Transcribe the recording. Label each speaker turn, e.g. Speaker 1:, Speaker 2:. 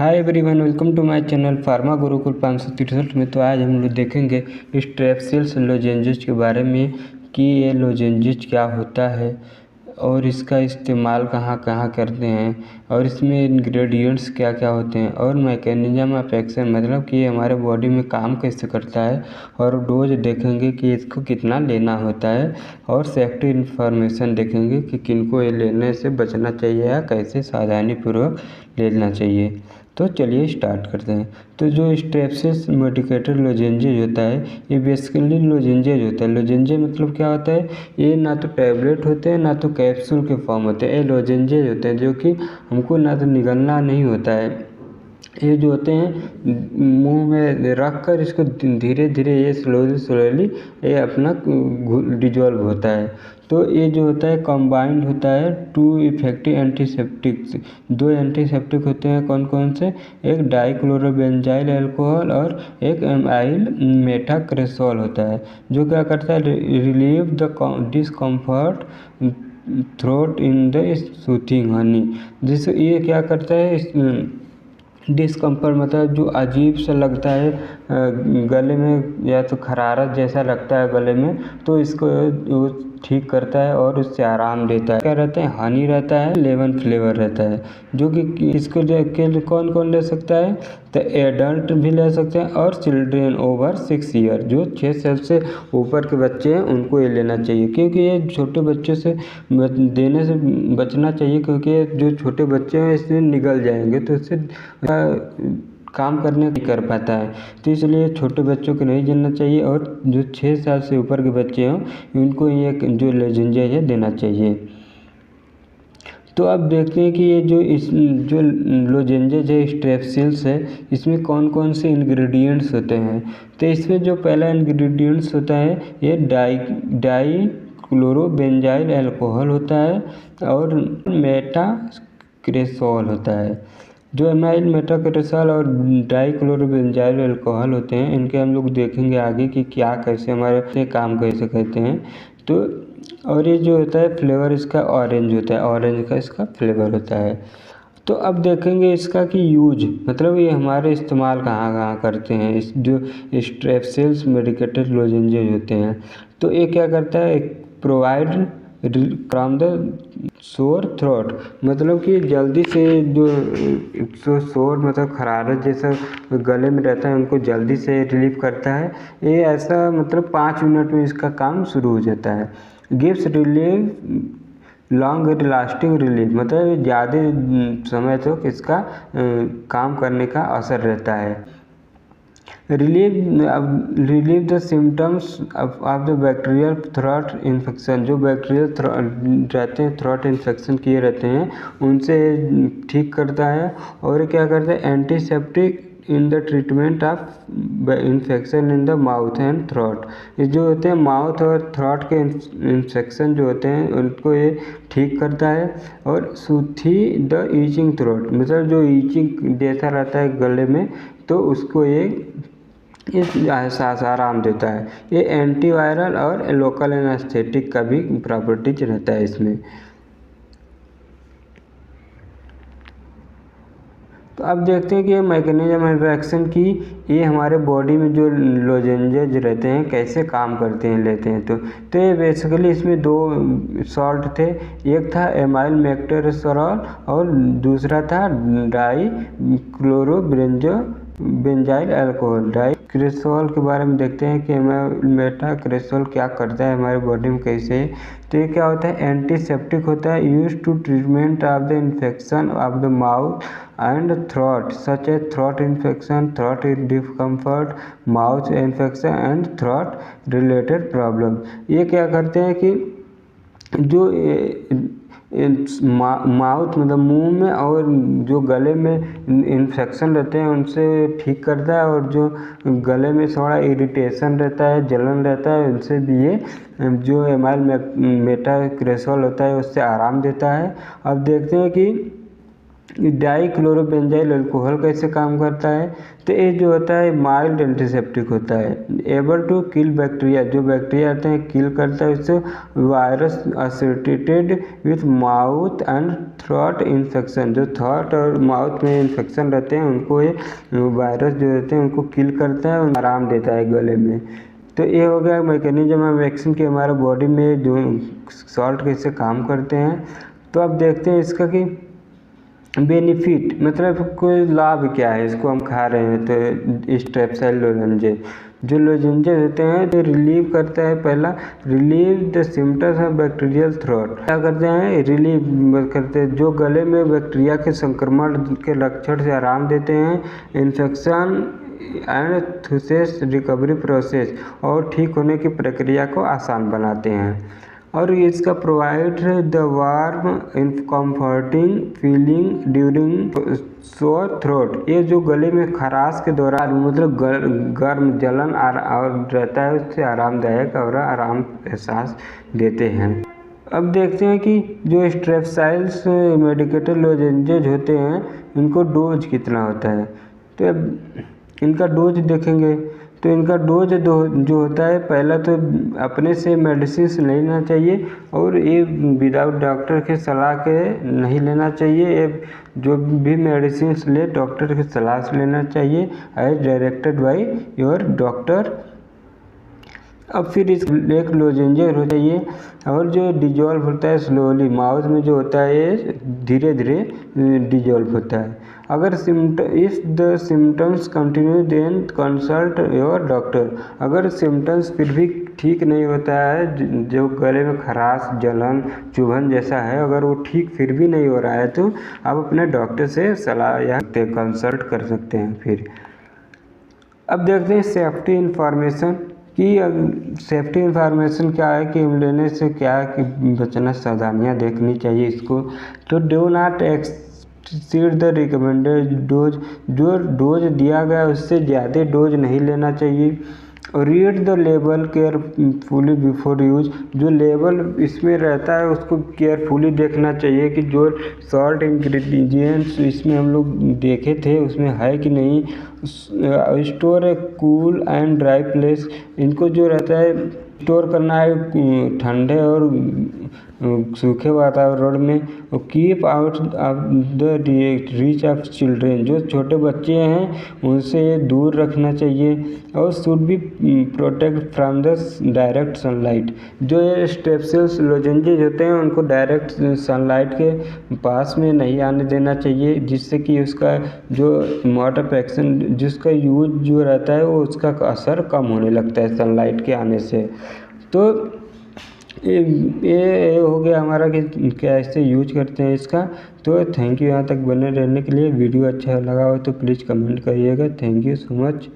Speaker 1: Hi everyone, welcome to my channel pharma Gurukul 563 में। तो आज हम लोग देखेंगे स्ट्रेप्सिल्स लोजेंजेस के बारे में कि ये लोजेंजेस क्या होता है और इसका इस्तेमाल कहाँ कहाँ करते हैं और इसमें इंग्रेडिएंट्स क्या क्या होते हैं और मैकेनिज्म ऑफ एक्शन मतलब कि ये हमारे बॉडी में काम कैसे करता है और डोज देखेंगे कि इसको कितना लेना होता है और सेफ्टी इन्फॉर्मेशन देखेंगे कि किनको ये लेने से बचना चाहिए या कैसे सावधानीपूर्वक लेना चाहिए। तो चलिए स्टार्ट करते हैं। तो जो स्ट्रेप्सिल्स मेडिकेटेड लोजेंजेज होता है ये बेसिकली लोजेंजेज होता है। लोजेंजेज मतलब क्या होता है, ये ना तो टैबलेट होते हैं ना तो कैप्सूल के फॉर्म होते हैं। ये लोजेंजेज होते हैं जो कि हमको ना तो निगलना नहीं होता है। ये जो होते हैं मुंह में रख कर इसको धीरे धीरे ये स्लोली ये अपना डिजॉल्व होता है। तो ये जो होता है कंबाइंड होता है टू इफेक्टिव एंटीसेप्टिक्स। दो एंटीसेप्टिक होते हैं कौन कौन से, एक डाइक्लोरोबेंजाइल अल्कोहल और एक एमाइल मेटाक्रेसोल होता है, जो क्या करता है relieve the discomfort throat in the soothing Honey. जिससे ये क्या करता है डिस्कम्फर्ट मतलब जो अजीब सा लगता है गले में या तो खरारत जैसा लगता है गले में, तो इसको वो ठीक करता है और उससे आराम देता है। क्या रहता है, हनी रहता है, लेमन फ्लेवर रहता है, जो कि इसको के कौन कौन ले सकता है, तो एडल्ट भी ले सकते हैं और चिल्ड्रेन ओवर 6 ईयर, जो 6 साल से ऊपर के बच्चे हैं उनको ये लेना चाहिए, क्योंकि ये छोटे बच्चों से देने से बचना चाहिए, क्योंकि जो छोटे बच्चे हैं इससे निगल जाएंगे तो इससे काम करने नहीं कर पाता है। तो इसलिए छोटे बच्चों को नहीं देना चाहिए और जो 6 साल से ऊपर के बच्चे हों उनको ये जो लोजेंजेज है देना चाहिए। तो अब देखते हैं कि ये जो लोजेंजेज है स्ट्रेप्सिल्स है इसमें कौन कौन से इंग्रेडिएंट्स होते हैं। तो इसमें जो पहला इंग्रेडिएंट्स होता है ये डाइक्लोरोबेंजाइल अल्कोहल होता है और मेटाक्रेसोल होता है। जो एमाइल मेटाक्रेसोल और डाइक्लोरोबेंजाइल अल्कोहल होते हैं इनके हम लोग देखेंगे आगे कि क्या कैसे हमारे काम कैसे करते हैं। तो और ये जो होता है फ्लेवर इसका ऑरेंज होता है, ऑरेंज का इसका फ्लेवर होता है। तो अब देखेंगे इसका कि यूज मतलब ये हमारे इस्तेमाल कहाँ कहाँ करते हैं। इस जो स्ट्रेप्सिल्स मेडिकेटेड लोजेंजेज होते हैं तो ये क्या करता है, provide from the sore throat मतलब कि जल्दी से जो सोर मतलब खरारत जैसा गले में रहता है उनको जल्दी से रिलीफ करता है। ये ऐसा मतलब 5 मिनट में इसका काम शुरू हो जाता है। Gives relief long lasting relief मतलब ज़्यादा समय तक इसका काम करने का असर रहता है। Relieve the symptoms of the bacterial throat infection, जो बैक्टीरियल रहते हैं थ्रोट इन्फेक्शन किए रहते हैं उनसे ठीक करता है। और क्या करता है, antiseptic in the treatment of infection in the mouth and throat. ये जो होते हैं माउथ और थ्रोट के इन्फेक्शन जो होते हैं उनको ये ठीक करता है। और सूथी द ईचिंग थ्रोट मतलब जो ईचिंग जैसा रहता है गले में तो उसको ये आराम देता है। ये एंटीवायरल और लोकल एनेस्थेटिक का भी प्रॉपर्टीज रहता है इसमें। तो अब देखते हैं कि ये मैकेनिज्म ऑफ एक्शन की ये हमारे बॉडी में जो लोजेंजेज रहते हैं कैसे काम करते हैं लेते हैं। तो ये बेसिकली इसमें 2 सॉल्ट थे, एक था एमाइल मेटाक्रेसोल और दूसरा था डाइक्लोरोबेंजाइल अल्कोहल। डाइक्रेसोल के बारे में देखते हैं कि मेटाक्रेसोल क्या करता है हमारे बॉडी में कैसे। तो ये क्या होता है, एंटीसेप्टिक होता है, use to treatment of the infection of the mouth and throat such as throat infection, throat discomfort, mouth infection and throat related problem. ये क्या करते हैं कि जो माउथ मतलब मुंह में और जो गले में इन्फेक्शन रहते हैं उनसे ठीक करता है और जो गले में थोड़ा इरिटेशन रहता है जलन रहता है उनसे भी ये जो एमाइल मेटाक्रेसोल होता है उससे आराम देता है। अब देखते हैं कि डाइक्लोरोबेंजाइल अल्कोहल कैसे काम करता है, तो ये जो होता है माइल्ड एंटीसेप्टिक होता है, एबल टू किल बैक्टीरिया, जो बैक्टीरिया आते हैं किल करता है उससे, virus associated with mouth and throat infection, जो थ्रोट और माउथ में इन्फेक्शन रहते हैं उनको ये वायरस जो रहते हैं उनको किल करता है और आराम देता है गले में। तो ये हो गया मैकेनिज्म ऑफ वैक्सीन के हमारे बॉडी में जो सॉल्ट कैसे काम करते हैं। तो अब देखते हैं इसका कि बेनिफिट मतलब कोई लाभ क्या है, इसको हम खा रहे हैं तो स्ट्रेप्सिल लोजेंजेस, जो लोजेंजेस होते हैं तो रिलीव करता है, पहला relieve the symptoms of bacterial throat, क्या करते हैं रिलीव करते हैं, जो गले में बैक्टीरिया के संक्रमण के लक्षण से आराम देते हैं, इन्फेक्शन एंड थ्रूसेस रिकवरी प्रोसेस, और ठीक होने की प्रक्रिया को आसान बनाते हैं। और इसका provide the warm comforting feeling during sore throat, ये जो गले में खराश के दौरान मतलब गर्म जलन और रहता है उससे आरामदायक और आराम एहसास देते हैं। अब देखते हैं कि जो स्ट्रेप्सिल्स मेडिकेटेड लोजेंजेज होते हैं इनको डोज कितना होता है। तो अब इनका डोज देखेंगे तो इनका डोज जो होता है, पहला तो अपने से मेडिसिन लेना चाहिए और ये विदाउट डॉक्टर के सलाह के नहीं लेना चाहिए, ये जो भी मेडिसिन ले डॉक्टर की सलाह से लेना चाहिए as directed by your doctor. अब फिर इस एक लोजेंजेस हो चाहिए और जो डिजॉल्व होता है स्लोली माउथ में जो होता है ये धीरे धीरे डिजॉल्व होता है। अगर if the symptoms continue then consult your doctor, अगर सिम्टम्स फिर भी ठीक नहीं होता है, जो गले में खराश जलन चुभन जैसा है, अगर वो ठीक फिर भी नहीं हो रहा है तो आप अपने डॉक्टर से सलाह या कंसल्ट कर सकते हैं। फिर अब देखते हैं सेफ्टी इंफॉर्मेशन कि सेफ्टी इंफॉर्मेशन क्या है कि लेने से क्या है कि बचना, सावधानियाँ देखनी चाहिए इसको। तो do not exceed the recommended dose, जो डोज दिया गया उससे ज़्यादा डोज नहीं लेना चाहिए। और read the label carefully before use, जो लेबल इसमें रहता है उसको केयरफुली देखना चाहिए कि जो सॉल्ट इंग्रेडिएंट्स इसमें हम लोग देखे थे उसमें है कि नहीं। Store A cool and dry place, इनको जो रहता है स्टोर करना है ठंडे और सूखे वातावरण में। और keep out of the reach of children, जो छोटे बच्चे हैं उनसे दूर रखना चाहिए। और should be protect from the direct sunlight, जो ये स्ट्रेप्सिल्स लोजेंजेस होते हैं उनको डायरेक्ट सनलाइट के पास में नहीं आने देना चाहिए, जिससे कि उसका जो मोड ऑफ एक्शन जिसका यूज जो रहता है वो उसका असर कम होने लगता है सनलाइट के आने से। तो ये हो गया हमारा कि कैसे यूज करते हैं इसका। तो थैंक यू यहाँ तक बने रहने के लिए। वीडियो अच्छा लगा हो तो प्लीज़ कमेंट करिएगा। Thank you so much.